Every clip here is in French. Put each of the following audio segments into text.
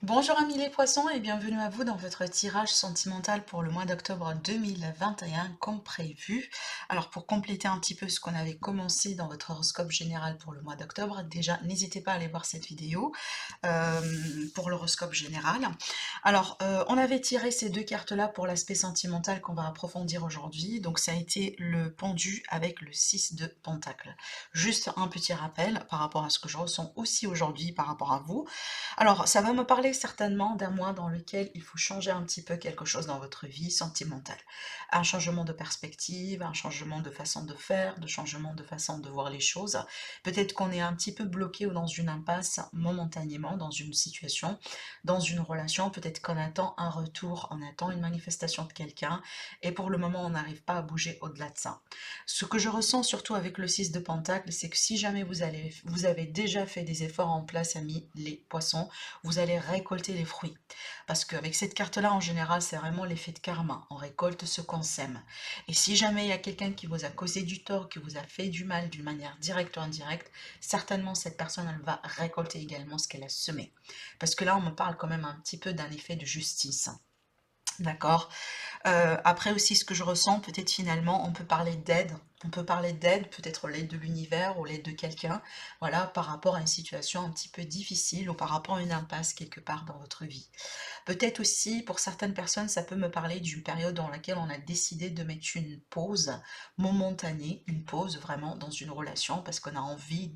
Bonjour amis les poissons et bienvenue à vous dans votre tirage sentimental pour le mois d'octobre 2021 comme prévu. Alors pour compléter un petit peu ce qu'on avait commencé dans votre horoscope général pour le mois d'octobre, déjà n'hésitez pas à aller voir cette vidéo pour l'horoscope général. Alors on avait tiré ces deux cartes-là pour l'aspect sentimental qu'on va approfondir aujourd'hui. Donc ça a été le pendu avec le 6 de Pentacle. Juste un petit rappel par rapport à ce que je ressens aussi aujourd'hui par rapport à vous. Alors, ça va me parler certainement d'un mois dans lequel il faut changer un petit peu quelque chose dans votre vie sentimentale. Un changement de perspective, un changement de façon de faire, de changement de façon de voir les choses. Peut-être qu'on est un petit peu bloqué ou dans une impasse momentanément, dans une situation, dans une relation. Peut-être qu'on attend un retour, on attend une manifestation de quelqu'un et pour le moment, on n'arrive pas à bouger au-delà de ça. Ce que je ressens surtout avec le 6 de Pentacle, c'est que si jamais vous avez déjà fait des efforts en place, amis les poissons, vous allez récolter les fruits. Parce qu'avec cette carte-là, en général, c'est vraiment l'effet de karma. On récolte ce qu'on sème. Et si jamais il y a quelqu'un qui vous a causé du tort, qui vous a fait du mal d'une manière directe ou indirecte, certainement cette personne, elle va récolter également ce qu'elle a semé. Parce que là, on me parle quand même un petit peu d'un effet de justice. D'accord. Après aussi, ce que je ressens, peut-être finalement, on peut parler d'aide. On peut parler d'aide, peut-être l'aide de l'univers ou l'aide de quelqu'un, voilà, par rapport à une situation un petit peu difficile ou par rapport à une impasse quelque part dans votre vie. Peut-être aussi, pour certaines personnes, ça peut me parler d'une période dans laquelle on a décidé de mettre une pause momentanée, une pause vraiment dans une relation parce qu'on a envie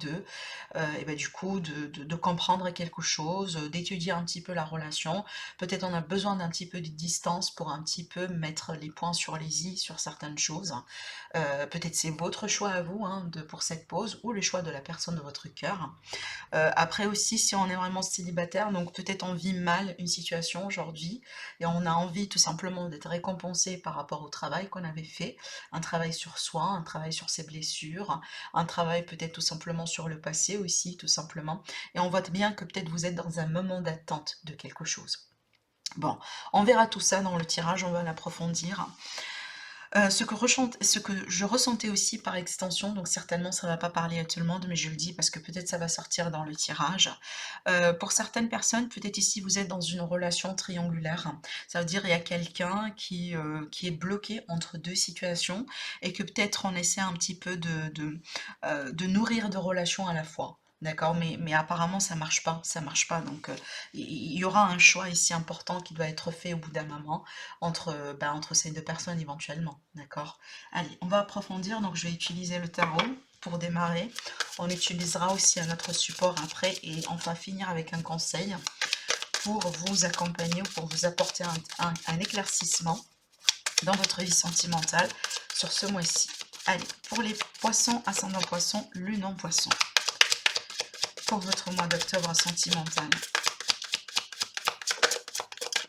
et ben du coup, de comprendre quelque chose, d'étudier un petit peu la relation. Peut-être on a besoin d'un petit peu de distance pour un petit peu mettre les points sur les i sur certaines choses. Peut-être c'est votre choix à vous hein, pour cette pause ou le choix de la personne de votre cœur. Après aussi, si on est vraiment célibataire, donc peut-être on vit mal une situation aujourd'hui et on a envie tout simplement d'être récompensé par rapport au travail qu'on avait fait, un travail sur soi, un travail sur ses blessures, un travail peut-être tout simplement sur le passé aussi, tout simplement. Et on voit bien que peut-être vous êtes dans un moment d'attente de quelque chose. Bon, on verra tout ça dans le tirage, on va l'approfondir. Ce que je ressentais aussi par extension, donc certainement ça va pas parler à tout le monde, mais je le dis parce que peut-être ça va sortir dans le tirage. Pour certaines personnes, peut-être ici vous êtes dans une relation triangulaire. Ça veut dire il y a quelqu'un qui est bloqué entre deux situations et que peut-être on essaie un petit peu de nourrir deux relations à la fois. D'accord, mais apparemment ça marche pas. Donc il y aura un choix ici important qui doit être fait au bout d'un moment entre ces deux personnes éventuellement. D'accord. Allez, on va approfondir. Donc je vais utiliser le tarot pour démarrer. On utilisera aussi un autre support après et on va finir avec un conseil pour vous accompagner ou pour vous apporter un éclaircissement dans votre vie sentimentale sur ce mois-ci. Allez, pour les poissons, ascendant poisson, lune en poisson. Pour votre mois d'octobre sentimental.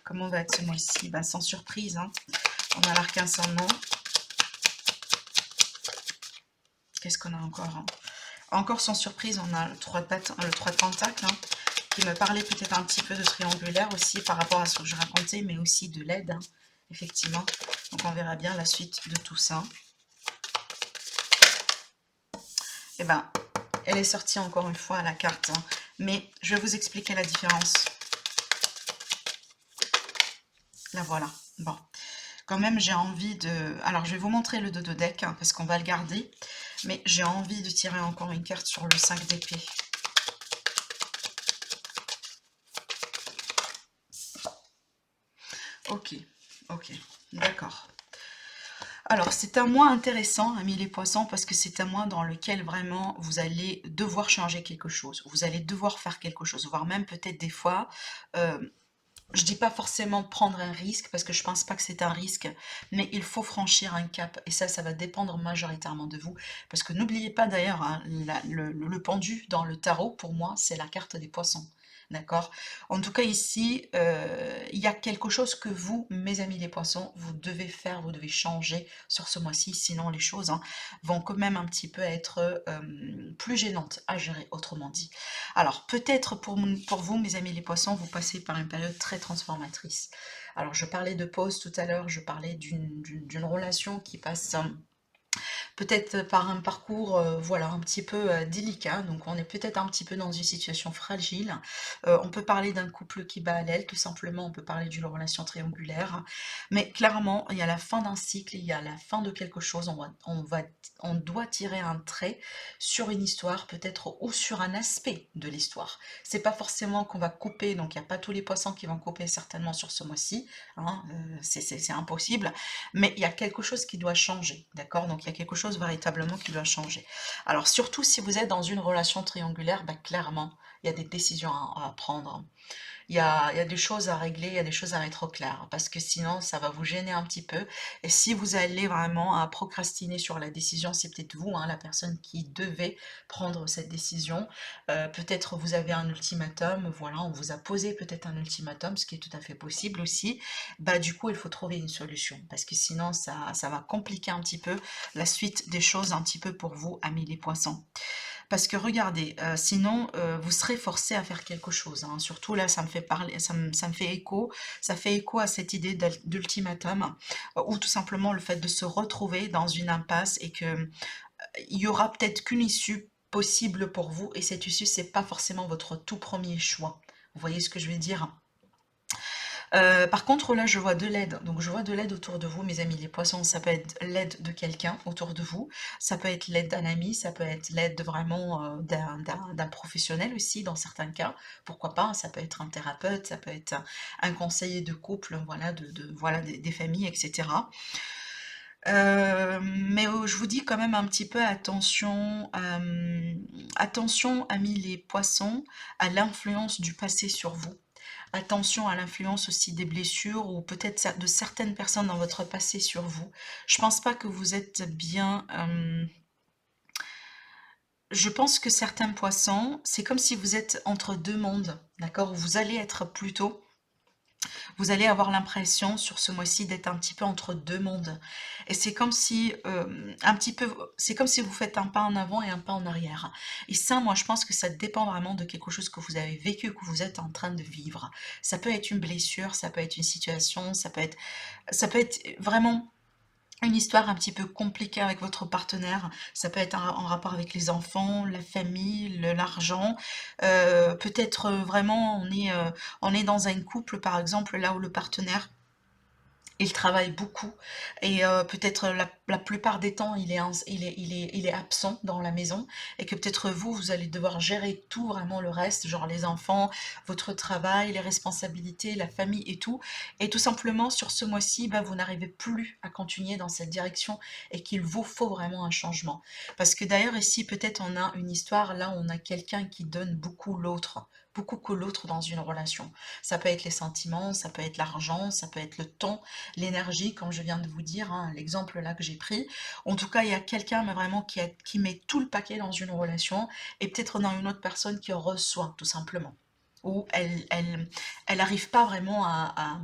Comment va être ce mois-ci? Bah, sans surprise, hein. On a l'arcane sans nom. Qu'est-ce qu'on a encore hein? Encore sans surprise, on a le 3 de pentacle, hein, qui me parlait peut-être un petit peu de triangulaire aussi par rapport à ce que je racontais, mais aussi de l'aide, hein, effectivement. Donc on verra bien la suite de tout ça. Et ben, elle est sortie encore une fois à la carte, hein, mais je vais vous expliquer la différence. La voilà. Bon, quand même j'ai envie de... Alors je vais vous montrer le dos de deck, hein, parce qu'on va le garder, mais j'ai envie de tirer encore une carte sur le 5 d'épée. Ok, ok, d'accord. Alors, c'est un mois intéressant, amis les poissons, parce que c'est un mois dans lequel vraiment vous allez devoir changer quelque chose. Vous allez devoir faire quelque chose, voire même peut-être des fois, euh, je dis pas forcément prendre un risque, parce que je pense pas que c'est un risque, mais il faut franchir un cap. Et ça va dépendre majoritairement de vous. Parce que n'oubliez pas d'ailleurs, hein, le pendu dans le tarot, pour moi, c'est la carte des poissons. D'accord. En tout cas, ici, il y a quelque chose que vous, mes amis les poissons, vous devez faire, vous devez changer sur ce mois-ci, sinon les choses hein, vont quand même un petit peu être plus gênantes à gérer, autrement dit. Alors, peut-être pour vous, mes amis les poissons, vous passez par une période très transformatrice. Alors, je parlais de pause tout à l'heure, je parlais d'une relation qui passe peut-être par un parcours, voilà, un petit peu délicat, donc on est peut-être un petit peu dans une situation fragile. On peut parler d'un couple qui bat à l'aile, tout simplement, on peut parler d'une relation triangulaire, mais clairement, il y a la fin d'un cycle, il y a la fin de quelque chose, on doit tirer un trait sur une histoire, peut-être, ou sur un aspect de l'histoire. C'est pas forcément qu'on va couper, donc il n'y a pas tous les poissons qui vont couper certainement sur ce mois-ci, hein, c'est impossible, mais il y a quelque chose qui doit changer, d'accord? Donc il y a quelque chose véritablement qui doit changer. Alors surtout si vous êtes dans une relation triangulaire, bah, clairement, il y a des décisions à prendre. Il y a des choses à régler, il y a des choses à mettre au clair, parce que sinon ça va vous gêner un petit peu. Et si vous allez vraiment à procrastiner sur la décision, c'est peut-être vous, hein, la personne qui devait prendre cette décision. Peut-être vous avez un ultimatum, voilà, on vous a posé peut-être un ultimatum, ce qui est tout à fait possible aussi. Bah du coup, il faut trouver une solution, parce que sinon ça va compliquer un petit peu la suite des choses un petit peu pour vous, amis les poissons. Parce que regardez, sinon, vous serez forcé à faire quelque chose, hein. Surtout là, ça me fait parler, ça me fait écho, ça fait écho à cette idée d'ultimatum, ou tout simplement le fait de se retrouver dans une impasse et que il y aura peut-être qu'une issue possible pour vous, et cette issue, c'est pas forcément votre tout premier choix. Vous voyez ce que je veux dire? Par contre, là, je vois de l'aide. Donc, je vois de l'aide autour de vous, mes amis les poissons. Ça peut être l'aide de quelqu'un autour de vous. Ça peut être l'aide d'un ami. Ça peut être l'aide vraiment d'un professionnel aussi, dans certains cas. Pourquoi pas? Ça peut être un thérapeute. Ça peut être un conseiller de couple, voilà, voilà, des familles, etc. Mais je vous dis quand même un petit peu attention, attention, amis les poissons, à l'influence du passé sur vous. Attention à l'influence aussi des blessures ou peut-être de certaines personnes dans votre passé sur vous. Je pense pas que vous êtes bien. Je pense que certains poissons, c'est comme si vous êtes entre deux mondes, d'accord? Vous allez être plutôt, vous allez avoir l'impression sur ce mois-ci d'être un petit peu entre deux mondes. Et c'est comme si, un petit peu, c'est comme si vous faites un pas en avant et un pas en arrière. Et ça, moi, je pense que ça dépend vraiment de quelque chose que vous avez vécu, que vous êtes en train de vivre. Ça peut être une blessure, ça peut être une situation, ça peut être vraiment une histoire un petit peu compliquée avec votre partenaire. Ça peut être en rapport avec les enfants, la famille, l'argent. Peut-être vraiment on est dans un couple par exemple là où le partenaire il travaille beaucoup et peut-être la plupart des temps il est absent dans la maison et que peut-être vous, vous allez devoir gérer tout vraiment le reste, genre les enfants, votre travail, les responsabilités, la famille et tout. Et tout simplement sur ce mois-ci, bah, vous n'arrivez plus à continuer dans cette direction et qu'il vous faut vraiment un changement. Parce que d'ailleurs ici peut-être on a une histoire, là on a quelqu'un qui donne beaucoup que l'autre dans une relation. Ça peut être les sentiments, ça peut être l'argent, ça peut être le temps, l'énergie, comme je viens de vous dire, hein, l'exemple là que j'ai pris. En tout cas, il y a quelqu'un mais vraiment qui met tout le paquet dans une relation et peut-être dans une autre personne qui reçoit tout simplement. Ou elle arrive pas vraiment à,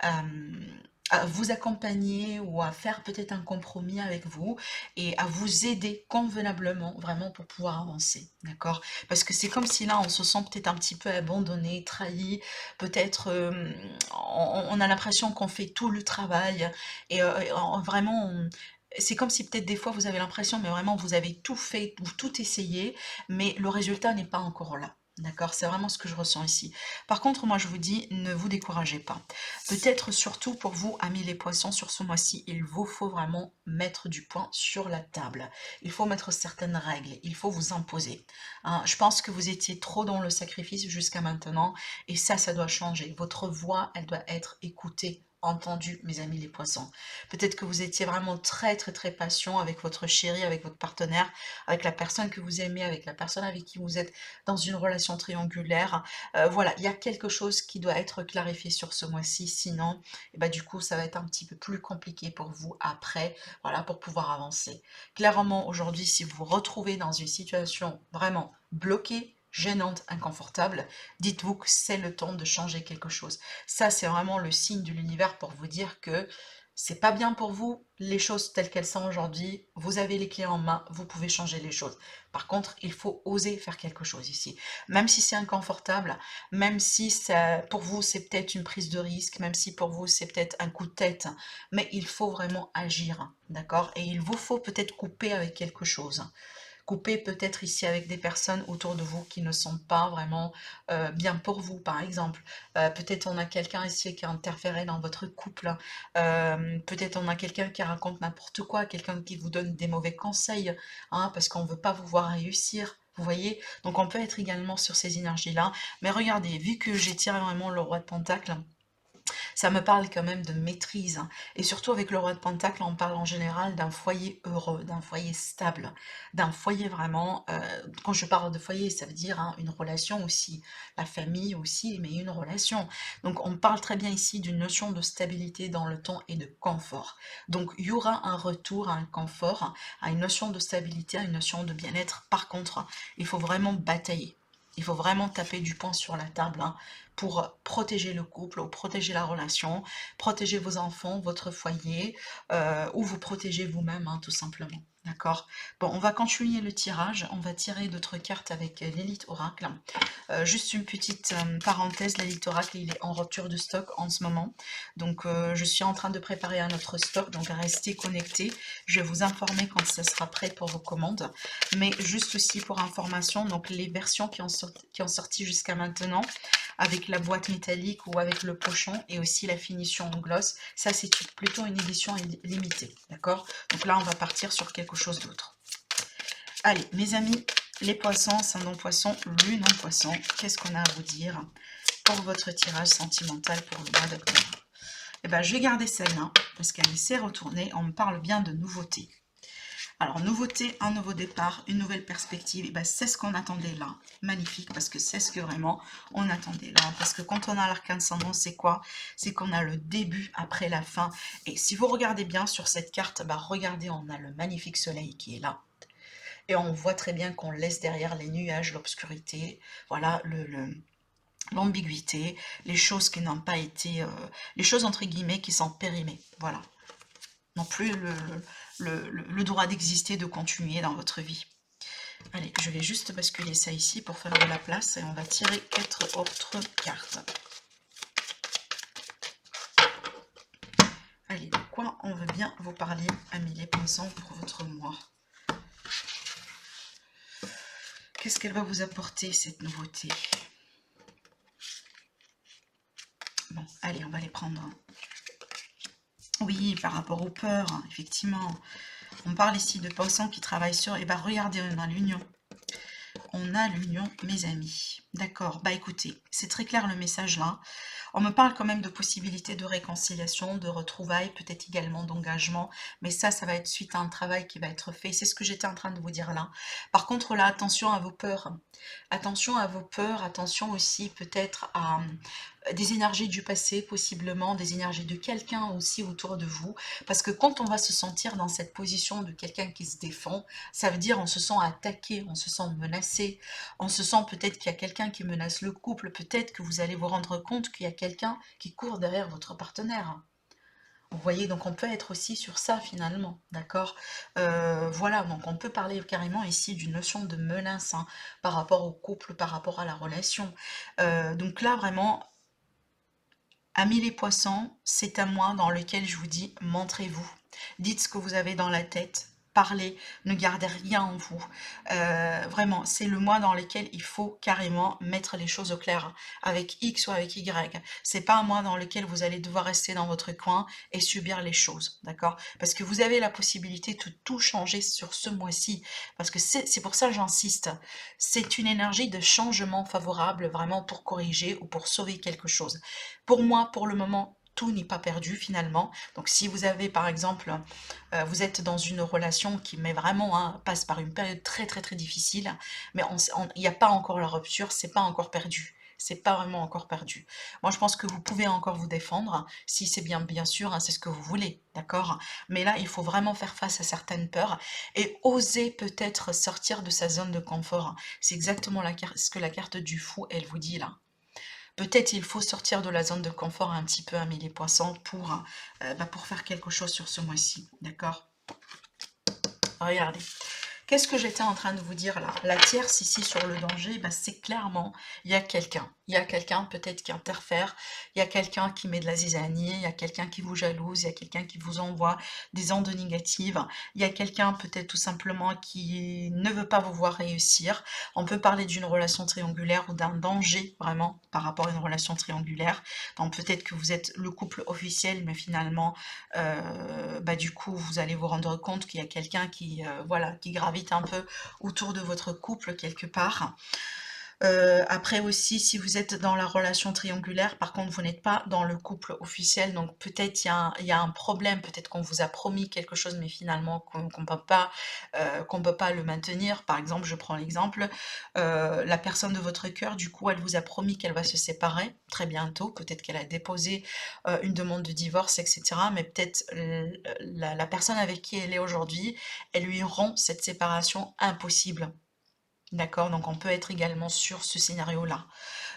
à vous accompagner ou à faire peut-être un compromis avec vous et à vous aider convenablement vraiment pour pouvoir avancer, d'accord? Parce que c'est comme si là on se sent peut-être un petit peu abandonné, trahi, peut-être on a l'impression qu'on fait tout le travail et vraiment c'est comme si peut-être des fois vous avez l'impression, mais vraiment vous avez tout fait, ou tout essayé, mais le résultat n'est pas encore là. D'accord, c'est vraiment ce que je ressens ici. Par contre, moi je vous dis, ne vous découragez pas. Peut-être surtout pour vous, amis les poissons, sur ce mois-ci, il vous faut vraiment mettre du point sur la table. Il faut mettre certaines règles, il faut vous imposer. Hein, je pense que vous étiez trop dans le sacrifice jusqu'à maintenant, et ça doit changer. Votre voix, elle doit être écoutée, entendue, mes amis les poissons. Peut-être que vous étiez vraiment très très très patient avec votre chéri, avec votre partenaire, avec la personne que vous aimez, avec la personne avec qui vous êtes dans une relation triangulaire. Voilà, il y a quelque chose qui doit être clarifié sur ce mois-ci, sinon, et bah, du coup, ça va être un petit peu plus compliqué pour vous après, voilà, pour pouvoir avancer. Clairement, aujourd'hui, si vous vous retrouvez dans une situation vraiment bloquée, gênante, inconfortable, dites-vous que c'est le temps de changer quelque chose. Ça, c'est vraiment le signe de l'univers pour vous dire que c'est pas bien pour vous, les choses telles qu'elles sont aujourd'hui, vous avez les clés en main, vous pouvez changer les choses. Par contre, il faut oser faire quelque chose ici. Même si c'est inconfortable, même si ça, pour vous c'est peut-être une prise de risque, même si pour vous c'est peut-être un coup de tête, mais il faut vraiment agir, d'accord? Et il vous faut peut-être couper avec quelque chose. Couper peut-être ici avec des personnes autour de vous qui ne sont pas vraiment bien pour vous, par exemple. Peut-être on a quelqu'un ici qui a interféré dans votre couple. Peut-être on a quelqu'un qui raconte n'importe quoi, quelqu'un qui vous donne des mauvais conseils, hein, parce qu'on ne veut pas vous voir réussir. Vous voyez? Donc on peut être également sur ces énergies-là. Mais regardez, vu que j'ai tiré vraiment le roi de Pentacle, ça me parle quand même de maîtrise, hein. Et surtout avec le roi de Pentacle, on parle en général d'un foyer heureux, d'un foyer stable, d'un foyer vraiment, quand je parle de foyer, ça veut dire hein, une relation aussi, la famille aussi, mais une relation. Donc on parle très bien ici d'une notion de stabilité dans le temps et de confort. Donc il y aura un retour à un confort, à une notion de stabilité, à une notion de bien-être. Par contre, il faut vraiment batailler. Il faut vraiment taper du poing sur la table, hein, pour protéger le couple, ou protéger la relation, protéger vos enfants, votre foyer, ou vous protéger vous-même, hein, tout simplement. D'accord? Bon, on va continuer le tirage. On va tirer d'autres cartes avec l'élite oracle. Juste une petite parenthèse, l'élite oracle, il est en rupture de stock en ce moment. Donc, je suis en train de préparer un autre stock. Donc, restez connectés. Je vais vous informer quand ça sera prêt pour vos commandes. Mais juste aussi pour information, donc les versions qui ont sorti jusqu'à maintenant, avec la boîte métallique ou avec le pochon et aussi la finition en gloss. Ça, c'est plutôt une édition limitée, d'accord? Donc là, on va partir sur quelque chose d'autre. Allez, mes amis, les poissons, ascendant poisson, lune en poisson, qu'est-ce qu'on a à vous dire pour votre tirage sentimental pour le mois d'octobre? Eh bien, je vais garder celle-là parce qu'elle s'est retournée. On me parle bien de nouveautés. Alors, nouveauté, un nouveau départ, une nouvelle perspective, et ben, c'est ce qu'on attendait là. Magnifique, parce que c'est ce que vraiment on attendait là. Parce que quand on a l'arcane ascendant, c'est quoi? C'est qu'on a le début après la fin. Et si vous regardez bien sur cette carte, bah, regardez, on a le magnifique soleil qui est là. Et on voit très bien qu'on laisse derrière les nuages, l'obscurité, voilà, l'ambiguïté, les choses qui n'ont pas été, les choses entre guillemets qui sont périmées, voilà, non plus le droit d'exister, de continuer dans votre vie. Allez, je vais juste basculer ça ici pour faire de la place et on va tirer 4 autres cartes. Allez, de quoi on veut bien vous parler, amis les poissons, pour votre mois? Qu'est-ce qu'elle va vous apporter, cette nouveauté? Bon, allez, on va les prendre. Oui, par rapport aux peurs, hein, effectivement. On parle ici de poissons qui travaillent sur... Et bah regardez, on a l'union. On a l'union, mes amis. D'accord, bah écoutez, c'est très clair le message là. On me parle quand même de possibilités de réconciliation, de retrouvailles, peut-être également d'engagement, mais ça va être suite à un travail qui va être fait. C'est ce que j'étais en train de vous dire là. Par contre, là, attention à vos peurs. Attention à vos peurs, attention aussi peut-être à des énergies du passé, possiblement, des énergies de quelqu'un aussi autour de vous. Parce que quand on va se sentir dans cette position de quelqu'un qui se défend, ça veut dire on se sent attaqué, on se sent menacé, on se sent peut-être qu'il y a quelqu'un qui menace le couple, peut-être que vous allez vous rendre compte qu'il y a quelqu'un qui court derrière votre partenaire. Vous voyez, donc on peut être aussi sur ça finalement, d'accord? Voilà, donc on peut parler carrément ici d'une notion de menace, hein, par rapport au couple, par rapport à la relation. Donc là, vraiment, amis les poissons, c'est un mois dans lequel je vous dis, montrez-vous. Dites ce que vous avez dans la tête. Parlez, ne gardez rien en vous. Vraiment, c'est le mois dans lequel il faut carrément mettre les choses au clair, avec X ou avec Y. C'est pas un mois dans lequel vous allez devoir rester dans votre coin et subir les choses, d'accord? Parce que vous avez la possibilité de tout changer sur ce mois-ci. Parce que c'est pour ça que j'insiste. C'est une énergie de changement favorable, vraiment pour corriger ou pour sauver quelque chose. Pour moi, pour le moment, tout n'est pas perdu finalement. Donc si vous avez par exemple, vous êtes dans une relation qui met vraiment, hein, passe par une période très très très difficile, mais il n'y a pas encore la rupture, c'est pas encore perdu. C'est pas vraiment encore perdu. Moi, je pense que vous pouvez encore vous défendre, si c'est bien sûr, hein, c'est ce que vous voulez, d'accord? Mais là, il faut vraiment faire face à certaines peurs et oser peut-être sortir de sa zone de confort. C'est exactement ce que la carte du fou, elle vous dit là. peut-être il faut sortir de la zone de confort un petit peu, amis les poissons, pour faire quelque chose sur ce mois-ci, d'accord? Regardez. Qu'est-ce que j'étais en train de vous dire là? La tierce ici sur le danger, bah, c'est clairement, il y a quelqu'un. Il y a quelqu'un peut-être qui interfère, il y a quelqu'un qui met de la zizanie, il y a quelqu'un qui vous jalouse, il y a quelqu'un qui vous envoie des ondes négatives, il y a quelqu'un peut-être tout simplement qui ne veut pas vous voir réussir. On peut parler d'une relation triangulaire ou d'un danger vraiment par rapport à une relation triangulaire. Donc peut-être que vous êtes le couple officiel, mais finalement, du coup, vous allez vous rendre compte qu'il y a quelqu'un qui, voilà, qui gravite un peu autour de votre couple quelque part. Après aussi, si vous êtes dans la relation triangulaire, par contre, vous n'êtes pas dans le couple officiel, donc peut-être il y a un problème, peut-être qu'on vous a promis quelque chose, mais finalement qu'on peut pas le maintenir. Par exemple, je prends l'exemple, la personne de votre cœur, du coup, elle vous a promis qu'elle va se séparer très bientôt, peut-être qu'elle a déposé une demande de divorce, etc. Mais peut-être la personne avec qui elle est aujourd'hui, elle lui rend cette séparation impossible. D'accord, donc on peut être également sur ce scénario-là.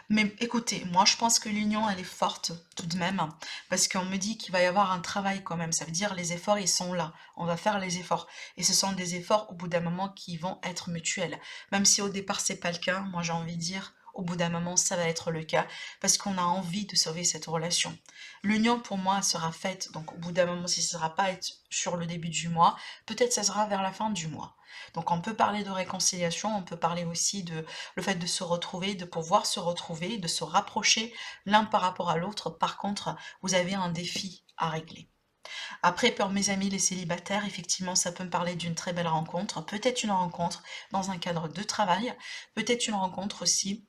Mais écoutez, moi je pense que l'union elle est forte tout de même, parce qu'on me dit qu'il va y avoir un travail quand même. Ça veut dire les efforts ils sont là. On va faire les efforts. Et ce sont des efforts au bout d'un moment qui vont être mutuels. Même si au départ c'est pas le cas, moi j'ai envie de dire, au bout d'un moment ça va être le cas, parce qu'on a envie de sauver cette relation. L'union pour moi sera faite, donc au bout d'un moment, si ce ne sera pas être sur le début du mois, peut-être ça sera vers la fin du mois. Donc on peut parler de réconciliation, on peut parler aussi de le fait de se retrouver, de pouvoir se retrouver, de se rapprocher l'un par rapport à l'autre. Par contre, vous avez un défi à régler. Après, pour mes amis les célibataires, effectivement, ça peut me parler d'une très belle rencontre, peut-être une rencontre dans un cadre de travail, peut-être une rencontre aussi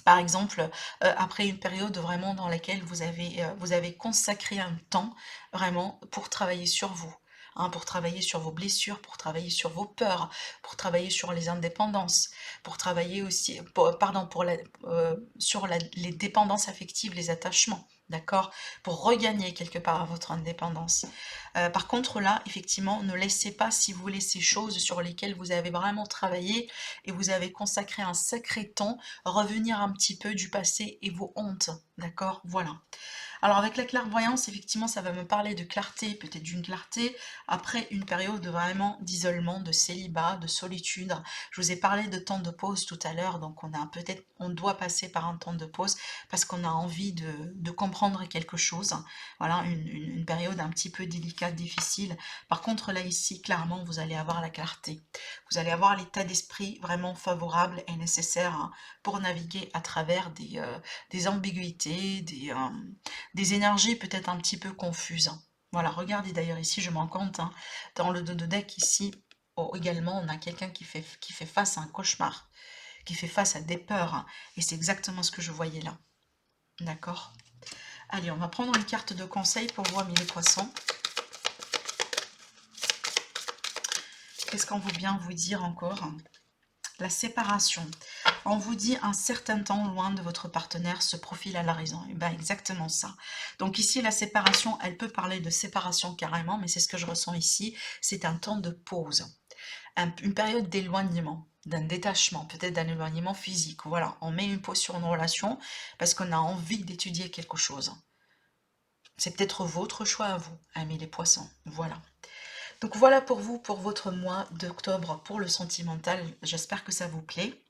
par exemple, après une période vraiment dans laquelle vous avez consacré un temps vraiment pour travailler sur vous, hein, pour travailler sur vos blessures, pour travailler sur vos peurs, pour travailler sur les indépendances, pour travailler aussi, pardon, sur les dépendances affectives, les attachements, d'accord, pour regagner quelque part à votre indépendance. Par contre là, effectivement, ne laissez pas, si vous voulez, ces choses sur lesquelles vous avez vraiment travaillé et vous avez consacré un sacré temps, revenir un petit peu du passé et vos hontes, d'accord? Voilà. Alors avec la clairvoyance, effectivement, ça va me parler de clarté, peut-être d'une clarté, après une période vraiment d'isolement, de célibat, de solitude. Je vous ai parlé de temps de pause tout à l'heure, donc on doit passer par un temps de pause parce qu'on a envie de comprendre quelque chose. Voilà, une période un petit peu délicate, difficile. Par contre, là, ici, clairement, vous allez avoir la clarté. Vous allez avoir l'état d'esprit vraiment favorable et nécessaire, hein, pour naviguer à travers des ambiguïtés, des énergies peut-être un petit peu confuses. Voilà, regardez d'ailleurs ici, je m'en compte, hein, dans le dos de deck ici, également, on a quelqu'un qui fait face à un cauchemar, qui fait face à des peurs, hein, et c'est exactement ce que je voyais là. D'accord? Allez, on va prendre une carte de conseil pour vous, amis les poissons. Qu'est-ce qu'on veut bien vous dire encore? La séparation. On vous dit un certain temps loin de votre partenaire se profile à la raison. Et bien exactement ça. Donc ici, la séparation, elle peut parler de séparation carrément, mais c'est ce que je ressens ici. C'est un temps de pause, une période d'éloignement, d'un détachement, peut-être d'un éloignement physique. Voilà, on met une pause sur une relation parce qu'on a envie d'étudier quelque chose. C'est peut-être votre choix à vous, amis les poissons. Voilà. Donc voilà pour vous, pour votre mois d'octobre, pour le sentimental. J'espère que ça vous plaît.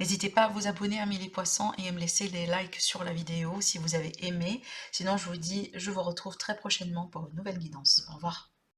N'hésitez pas à vous abonner, amis les poissons, et à me laisser des likes sur la vidéo si vous avez aimé. Sinon, je vous dis, je vous retrouve très prochainement pour une nouvelle guidance. Au revoir.